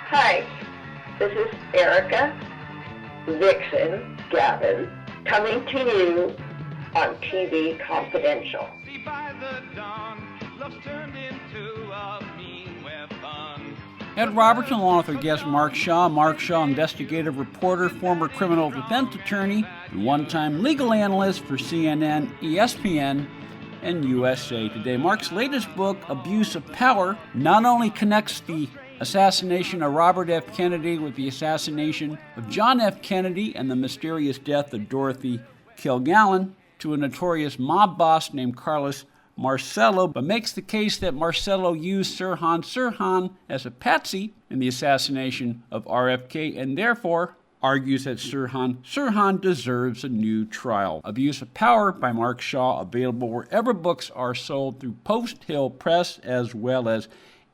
Hi, this is Erica Vixen Gavin coming to you on TV Confidential. See by the dawn, love's turned into a mean weapon. Ed Robertson, along with our guest Mark Shaw. Mark Shaw, investigative reporter, former criminal defense attorney, and one-time legal analyst for CNN, ESPN, and USA Today. Mark's latest book, Abuse of Power, not only connects the assassination of Robert F. Kennedy with the assassination of John F. Kennedy and the mysterious death of Dorothy Kilgallen to a notorious mob boss named Carlos Marcello, but makes the case that Marcello used Sirhan Sirhan as a patsy in the assassination of RFK and therefore argues that Sirhan Sirhan deserves a new trial. Abuse of Power by Mark Shaw, available wherever books are sold through Post Hill Press as well as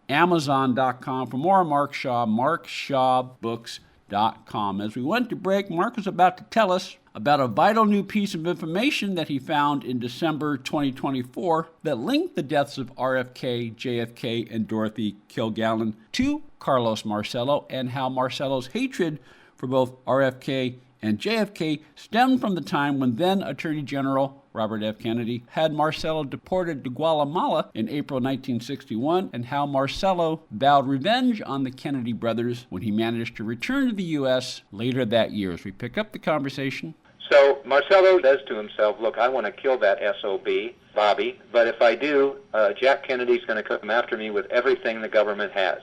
Amazon.com. For more on Mark Shaw, markshawbooks.com. As we went to break, Mark was about to tell us about a vital new piece of information that he found in December 2024 that linked the deaths of RFK, JFK, and Dorothy Kilgallen to Carlos Marcello, and how Marcello's hatred for both RFK and JFK stemmed from the time when then Attorney General Robert F. Kennedy had Marcello deported to Guatemala in April 1961, and how Marcello vowed revenge on the Kennedy brothers when he managed to return to the U.S. later that year. As we pick up the conversation. So Marcello says to himself, look, I want to kill that SOB, Bobby, but if I do, Jack Kennedy's going to come after me with everything the government has.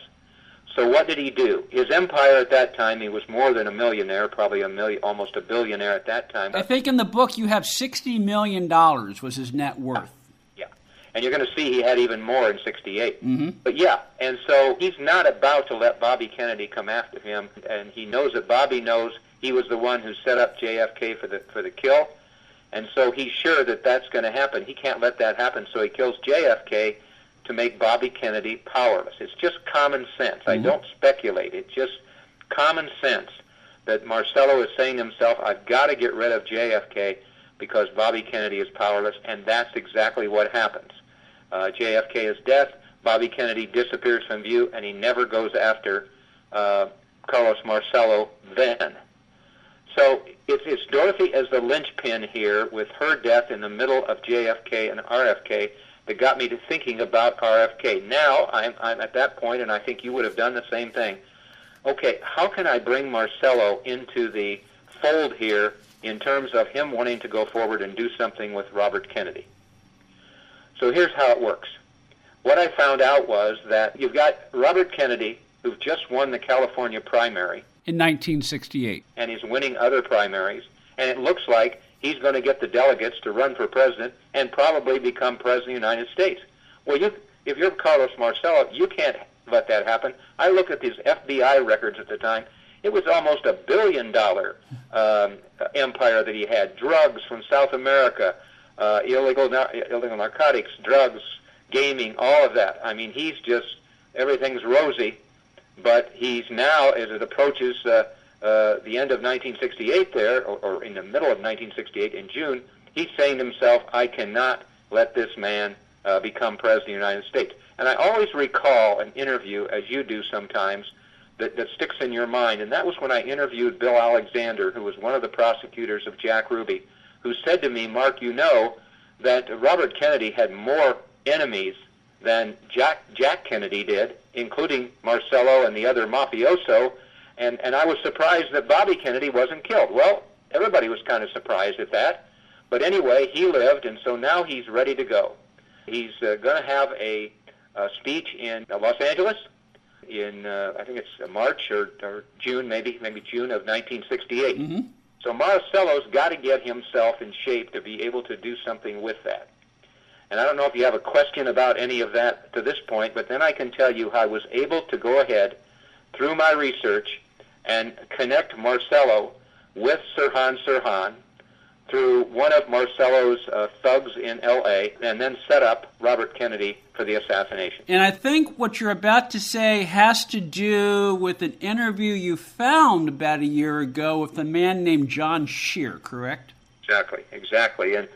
So what did he do? His empire at that time, he was more than a millionaire, probably almost a billionaire at that time. I think in the book you have $60 million was his net worth. Yeah, and you're going to see he had even more in 68. Mm-hmm. But yeah, and so he's not about to let Bobby Kennedy come after him, and he knows that Bobby knows he was the one who set up JFK for the kill, and so he's sure that that's going to happen. He can't let that happen, so he kills JFK to make Bobby Kennedy powerless. It's just common sense. I don't speculate. It's just common sense that Marcello is saying to himself, I've got to get rid of JFK because Bobby Kennedy is powerless, and that's exactly what happens. JFK is death, Bobby Kennedy disappears from view, and he never goes after Carlos Marcello then. So it's Dorothy as the linchpin here with her death in the middle of JFK and RFK that got me to thinking about RFK. Now I'm at that point, and I think you would have done the same thing. Okay, how can I bring Marcello into the fold here in terms of him wanting to go forward and do something with Robert Kennedy? So here's how it works. What I found out was that you've got Robert Kennedy, who just won the California primary. In 1968. And he's winning other primaries, and it looks like he's going to get the delegates to run for president and probably become president of the United States. Well, if you're Carlos Marcello, you can't let that happen. I look at these FBI records at the time. It was almost $1 billion empire that he had. Drugs from South America, illegal narcotics, drugs, gaming, all of that. I mean, everything's rosy, but he's now, as it approaches the end of 1968 there, or in the middle of 1968 in June, he's saying to himself, I cannot let this man become president of the United States. And I always recall an interview, as you do sometimes, that sticks in your mind, and that was when I interviewed Bill Alexander, who was one of the prosecutors of Jack Ruby, who said to me, Mark, you know that Robert Kennedy had more enemies than Jack Kennedy did, including Marcello and the other mafioso, and I was surprised that Bobby Kennedy wasn't killed. Well, everybody was kind of surprised at that. But anyway, he lived, and so now he's ready to go. He's going to have a speech in Los Angeles in, I think it's March or June, maybe June of 1968. Mm-hmm. So Marcello's got to get himself in shape to be able to do something with that. And I don't know if you have a question about any of that to this point, but then I can tell you how I was able to go ahead through my research and connect Marcello with Sirhan Sirhan through one of Marcello's thugs in L.A., and then set up Robert Kennedy for the assassination. And I think what you're about to say has to do with an interview you found about a year ago with a man named John Scheer, correct? Exactly. And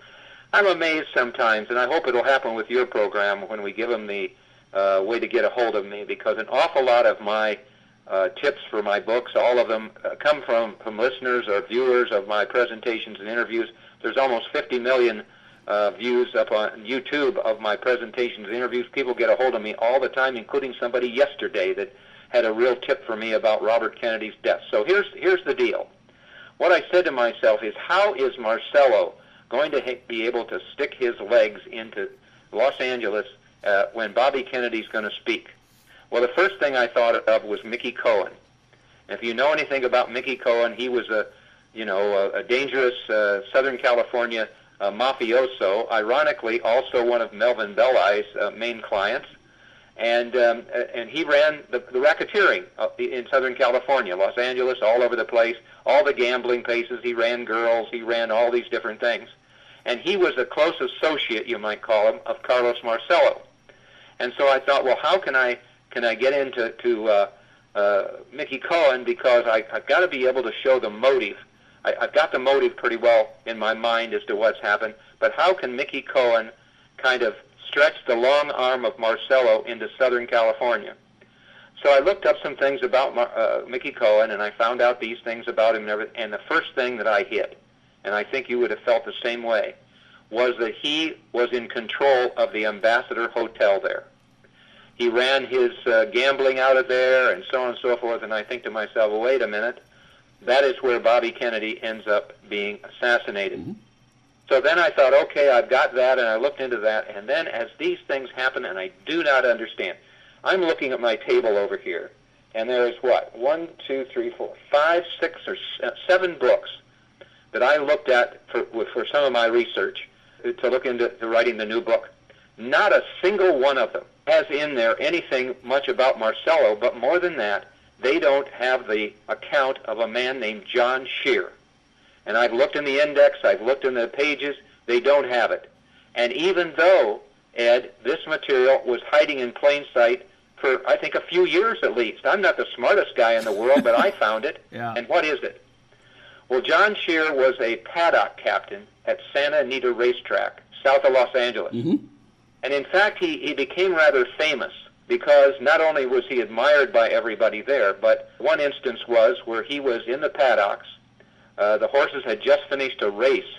I'm amazed sometimes, and I hope it'll happen with your program when we give them the way to get a hold of me, because an awful lot of my tips for my books. All of them come from listeners or viewers of my presentations and interviews. There's almost 50 million views up on YouTube of my presentations and interviews. People get a hold of me all the time, including somebody yesterday that had a real tip for me about Robert Kennedy's death. So here's the deal. What I said to myself is, how is Marcello going to be able to stick his legs into Los Angeles when Bobby Kennedy's going to speak? Well, the first thing I thought of was Mickey Cohen. If you know anything about Mickey Cohen, he was a dangerous Southern California mafioso, ironically also one of Melvin Belli's main clients, and he ran the racketeering in Southern California, Los Angeles, all over the place, all the gambling places. He ran girls, he ran all these different things, and he was a close associate, you might call him, of Carlos Marcello. And so I thought, well, how can I get into Mickey Cohen, because I've got to be able to show the motive. I've got the motive pretty well in my mind as to what's happened, but how can Mickey Cohen kind of stretch the long arm of Marcello into Southern California? So I looked up some things about Mickey Cohen, and I found out these things about him and everything, and the first thing that I hit, and I think you would have felt the same way, was that he was in control of the Ambassador Hotel there. He ran his gambling out of there and so on and so forth, and I think to myself, well, wait a minute, that is where Bobby Kennedy ends up being assassinated. Mm-hmm. So then I thought, okay, I've got that, and I looked into that, and then as these things happen, and I do not understand, I'm looking at my table over here, and there is what, 1, 2, 3, 4, 5, 6, or 7 books that I looked at for some of my research to look into writing the new book. Not a single one of them has in there anything much about Marcello, but more than that, they don't have the account of a man named John Scheer. And I've looked in the index, I've looked in the pages, they don't have it. And even though, Ed, this material was hiding in plain sight for, I think, a few years at least. I'm not the smartest guy in the world, but I found it. Yeah. And what is it? Well, John Scheer was a paddock captain at Santa Anita Racetrack, south of Los Angeles. Mm-hmm. And in fact, he became rather famous because not only was he admired by everybody there, but one instance was where he was in the paddocks. The horses had just finished a race,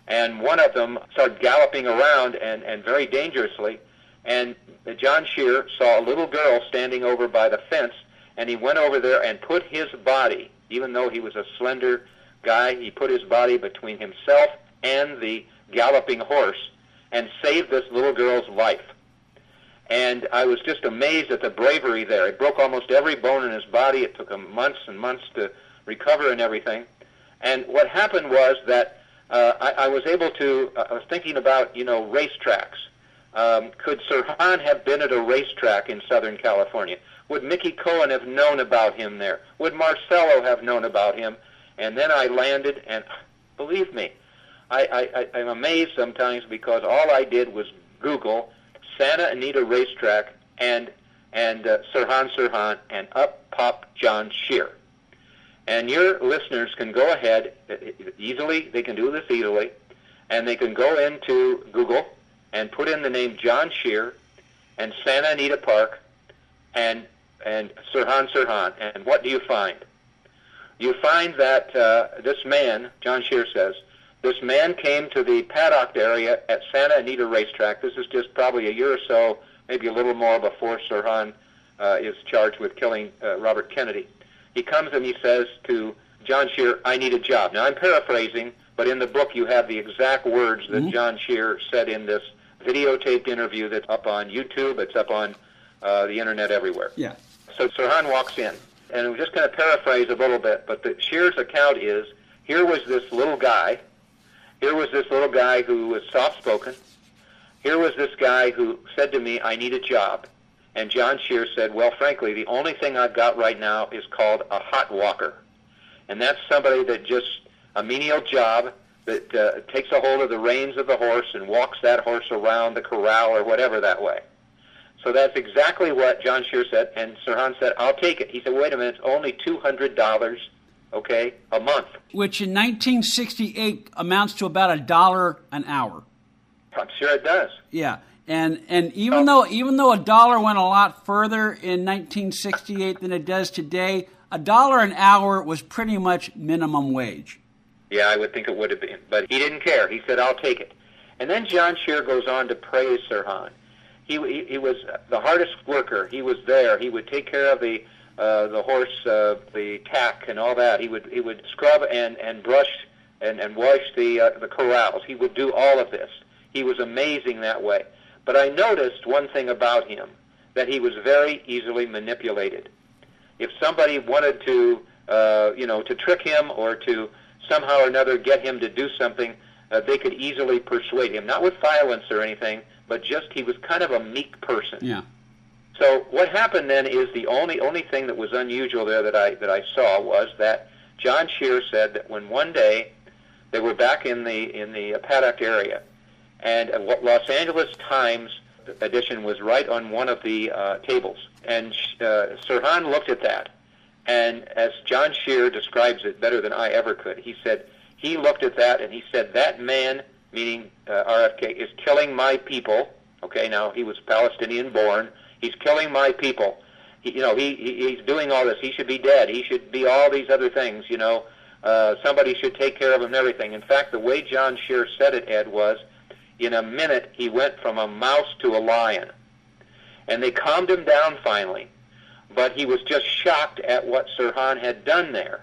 and one of them started galloping around and very dangerously, and John Scheer saw a little girl standing over by the fence, and he went over there and put his body, even though he was a slender guy, he put his body between himself and the galloping horse and saved this little girl's life. And I was just amazed at the bravery there. It broke almost every bone in his body. It took him months and months to recover and everything. And what happened was that I was able to, I was thinking about, racetracks. Could Sirhan have been at a racetrack in Southern California? Would Mickey Cohen have known about him there? Would Marcello have known about him? And then I landed, and believe me, I'm amazed sometimes because all I did was Google Santa Anita Racetrack and Sirhan, and up popped John Scheer. And your listeners can go ahead easily, they can do this easily, and they can go into Google and put in the name John Scheer and Santa Anita Park and Sirhan, and what do you find? You find that this man, John Scheer says, this man came to the paddock area at Santa Anita Racetrack. This is just probably a year or so, maybe a little more before Sirhan is charged with killing Robert Kennedy. He comes and he says to John Scheer, I need a job. Now, I'm paraphrasing, but in the book you have the exact words that mm-hmm. John Scheer said in this videotaped interview that's up on YouTube. It's up on the Internet everywhere. Yeah. So Sirhan walks in, and we're just going to paraphrase a little bit, but the Scheer's account is, here was this little guy who was soft-spoken. Here was this guy who said to me, I need a job. And John Scheer said, well, frankly, the only thing I've got right now is called a hot walker. And that's somebody that just, a menial job that takes a hold of the reins of the horse and walks that horse around the corral or whatever that way. So that's exactly what John Scheer said, and Sirhan said, I'll take it. He said, wait a minute, it's only $200, okay, a month. Which in 1968 amounts to about $1 an hour. I'm sure it does. Yeah. And even though a dollar went a lot further in 1968 than it does today, $1 an hour was pretty much minimum wage. Yeah, I would think it would have been. But he didn't care. He said, I'll take it. And then John Scheer goes on to praise Sirhan. He was the hardest worker. He was there. He would take care of the horse, the tack, and all that. He would scrub and brush and wash the corrals. He would do all of this. He was amazing that way. But I noticed one thing about him, that he was very easily manipulated. If somebody wanted to, to trick him or to somehow or another get him to do something, they could easily persuade him. Not with violence or anything, but just he was kind of a meek person. Yeah. So what happened then is the only thing that was unusual there that I saw was that John Scheer said that when one day they were back in the paddock area, and Los Angeles Times edition was right on one of the tables, and Sirhan looked at that, and as John Scheer describes it better than I ever could, he said he looked at that and he said, that man, meaning RFK, is killing my people. Okay, now he was Palestinian born. He's killing my people. He's doing all this. He should be dead. He should be all these other things. Somebody should take care of him and everything. In fact, the way John Scheer said it, Ed, was in a minute he went from a mouse to a lion, and they calmed him down finally. But he was just shocked at what Sirhan had done there.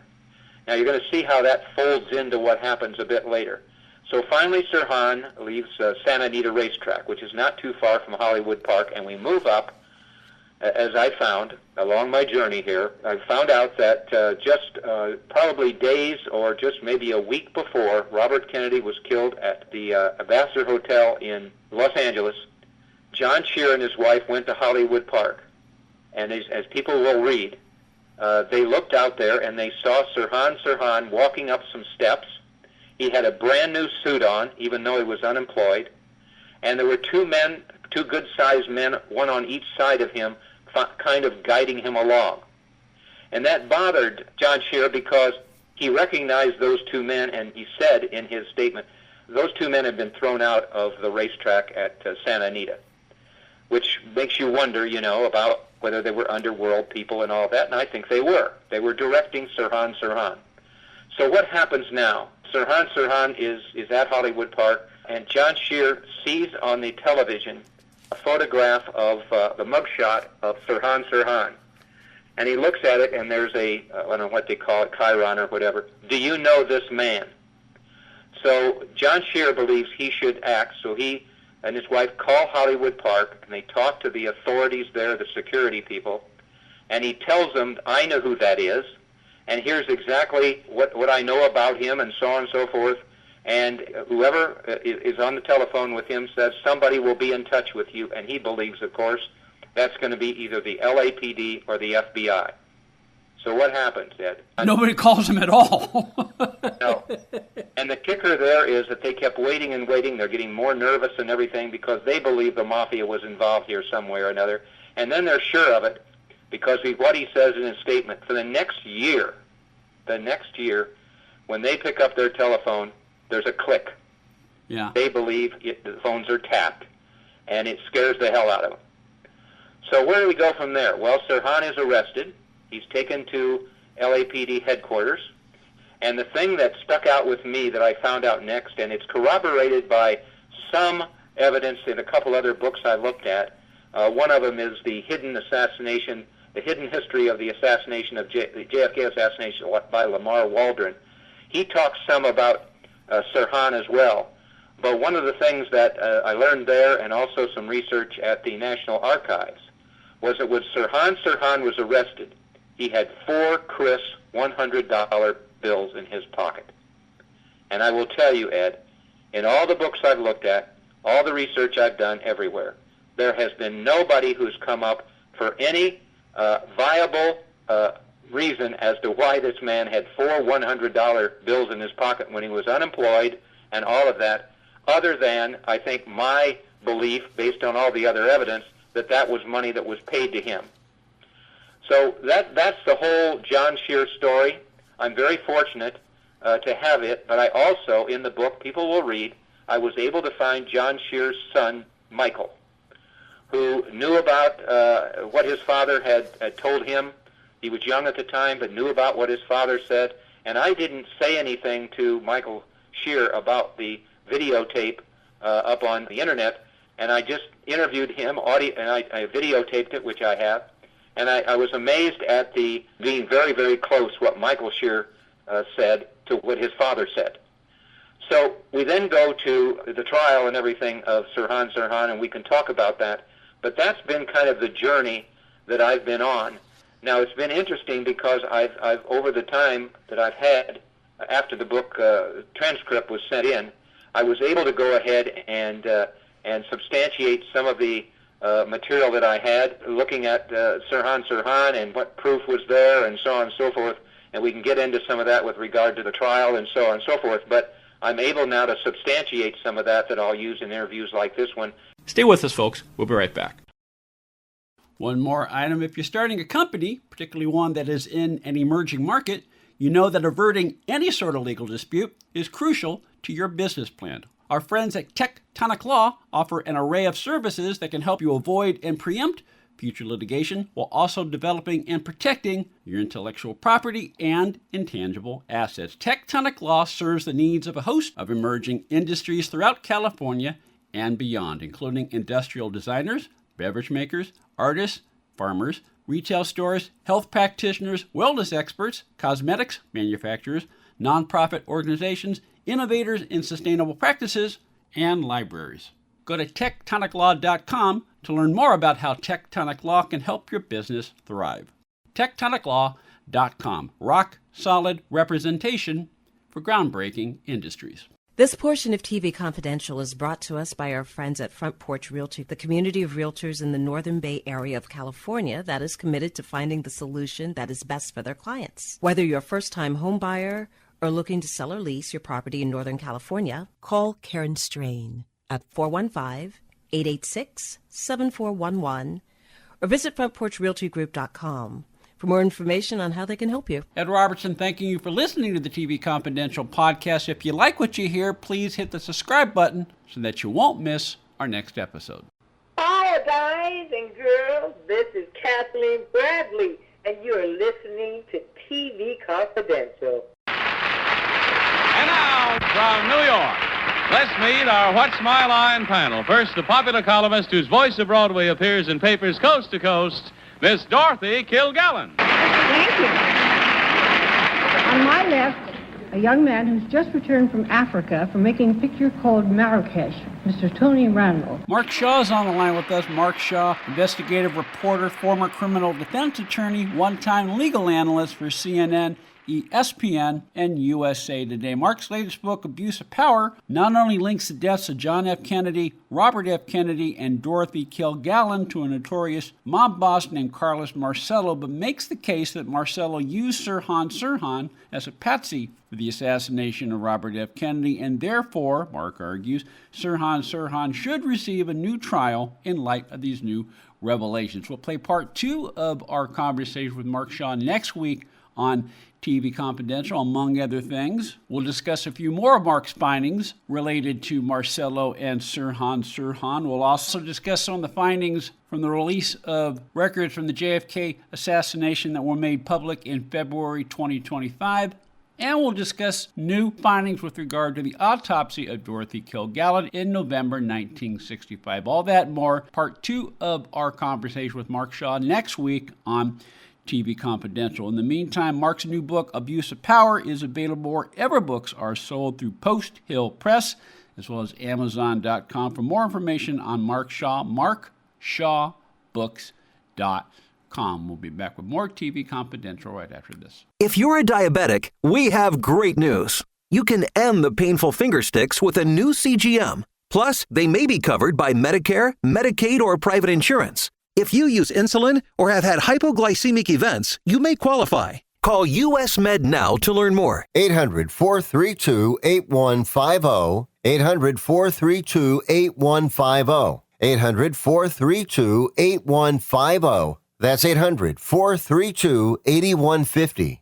Now you're going to see how that folds into what happens a bit later. So finally Sirhan leaves Santa Anita Racetrack, which is not too far from Hollywood Park, and we move up. As I found along my journey here, I found out that just probably days or just maybe a week before Robert Kennedy was killed at the Ambassador Hotel in Los Angeles, John Scheer and his wife went to Hollywood Park. And as people will read, they looked out there and they saw Sirhan walking up some steps. He had a brand new suit on, even though he was unemployed. And there were two good-sized men, one on each side of him, kind of guiding him along. And that bothered John Scheer because he recognized those two men, and he said in his statement, those two men had been thrown out of the racetrack at Santa Anita, which makes you wonder, about whether they were underworld people and all that, and I think they were. They were directing Sirhan. So what happens now? Sirhan is at Hollywood Park, and John Scheer sees on the television a photograph of the mugshot of Sirhan. And he looks at it, and there's I don't know what they call it, chyron or whatever. Do you know this man? So John Scheer believes he should act, so he and his wife call Hollywood Park, and they talk to the authorities there, the security people, and he tells them, I know who that is, and here's exactly what I know about him, and so on and so forth. And whoever is on the telephone with him says somebody will be in touch with you, and he believes, of course, that's going to be either the LAPD or the FBI. So what happens, Ed? Nobody calls him at all. No. And the kicker there is that they kept waiting and waiting. They're getting more nervous and everything because they believe the mafia was involved here some way or another. And then they're sure of it because what he says in his statement, for the next year, when they pick up their telephone, there's a click. Yeah. They believe the phones are tapped, and it scares the hell out of them. So where do we go from there? Well, Sirhan is arrested. He's taken to LAPD headquarters. And the thing that stuck out with me that I found out next, and it's corroborated by some evidence in a couple other books I looked at, one of them is the hidden history of the assassination of the JFK assassination by Lamar Waldron. He talks some about Sirhan as well. But one of the things that I learned there, and also some research at the National Archives, was that when Sirhan was arrested, he had 4 crisp $100 bills in his pocket. And I will tell you, Ed, in all the books I've looked at, all the research I've done everywhere, there has been nobody who's come up for any viable reason as to why this man had 4 $100 bills in his pocket when he was unemployed and all of that, other than, I think, my belief, based on all the other evidence, that was money that was paid to him. So that's the whole John Scheer story. I'm very fortunate to have it, but I also, in the book, people will read, I was able to find John Scheer's son, Michael. who knew about what his father had told him. He was young at the time, but knew about what his father said. And I didn't say anything to Michael Scheer about the videotape up on the internet, and I just interviewed him, and I videotaped it, which I have. And I was amazed at the being very, very close what Michael Scheer said to what his father said. So we then go to the trial and everything of Sirhan Sirhan, and we can talk about that. But that's been kind of the journey that I've been on. Now, it's been interesting because I've over the time that I've had, after the book transcript was sent in, I was able to go ahead and substantiate some of the material that I had, looking at Sirhan Sirhan and what proof was there and so on and so forth. And we can get into some of that with regard to the trial and so on and so forth. But I'm able now to substantiate some of that I'll use in interviews like this one. Stay with us, folks. We'll be right back. One more item. If you're starting a company, particularly one that is in an emerging market, you know that averting any sort of legal dispute is crucial to your business plan. Our friends at Tectonic Law offer an array of services that can help you avoid and preempt future litigation while also developing and protecting your intellectual property and intangible assets. Tectonic Law serves the needs of a host of emerging industries throughout California and beyond, including industrial designers, beverage makers, artists, farmers, retail stores, health practitioners, wellness experts, cosmetics manufacturers, nonprofit organizations, innovators in sustainable practices, and libraries. Go to tectoniclaw.com to learn more about how Tectonic Law can help your business thrive. tectoniclaw.com. Rock solid representation for groundbreaking industries. This portion of TV Confidential is brought to us by our friends at Front Porch Realty, the community of realtors in the Northern Bay area of California that is committed to finding the solution that is best for their clients. Whether you're a first-time home buyer or looking to sell or lease your property in Northern California, call Karen Strain at 415-886-7411 or visit frontporchrealtygroup.com for more information on how they can help you. Ed Robertson, thanking you for listening to the TV Confidential podcast. If you like what you hear, please hit the subscribe button so that you won't miss our next episode. Hi, guys and girls. This is Kathleen Bradley, and you are listening to TV Confidential. And now, from New York, let's meet our What's My Line panel. First, the popular columnist whose voice of Broadway appears in papers coast to coast, Miss Dorothy Kilgallen. Thank you. On my left, a young man who's just returned from Africa for making a picture called Marrakesh, Mr. Tony Randall. Mark Shaw's on the line with us. Mark Shaw, investigative reporter, former criminal defense attorney, one-time legal analyst for CNN, ESPN, and USA Today. Mark's latest book, Abuse of Power, not only links the deaths of John F. Kennedy, Robert F. Kennedy, and Dorothy Kilgallen to a notorious mob boss named Carlos Marcello, but makes the case that Marcello used Sirhan Sirhan as a patsy for the assassination of Robert F. Kennedy, and therefore, Mark argues, Sirhan Sirhan should receive a new trial in light of these new revelations. We'll play part 2 of our conversation with Mark Shaw next week on TV Confidential, among other things. We'll discuss a few more of Mark's findings related to Marcello and Sirhan Sirhan. We'll also discuss some of the findings from the release of records from the JFK assassination that were made public in February 2025. And we'll discuss new findings with regard to the autopsy of Dorothy Kilgallen in November 1965. All that and more, part 2 of our conversation with Mark Shaw next week on TV Confidential. In the meantime, Mark's new book, Abuse of Power, is available wherever books are sold through Post Hill Press, as well as Amazon.com. For more information on Mark Shaw, markshawbooks.com. We'll be back with more TV Confidential right after this. If you're a diabetic, we have great news. You can end the painful finger sticks with a new CGM. Plus, they may be covered by Medicare, Medicaid, or private insurance. If you use insulin or have had hypoglycemic events, you may qualify. Call US Med now to learn more. 800-432-8150. 800-432-8150. 800-432-8150. That's 800-432-8150.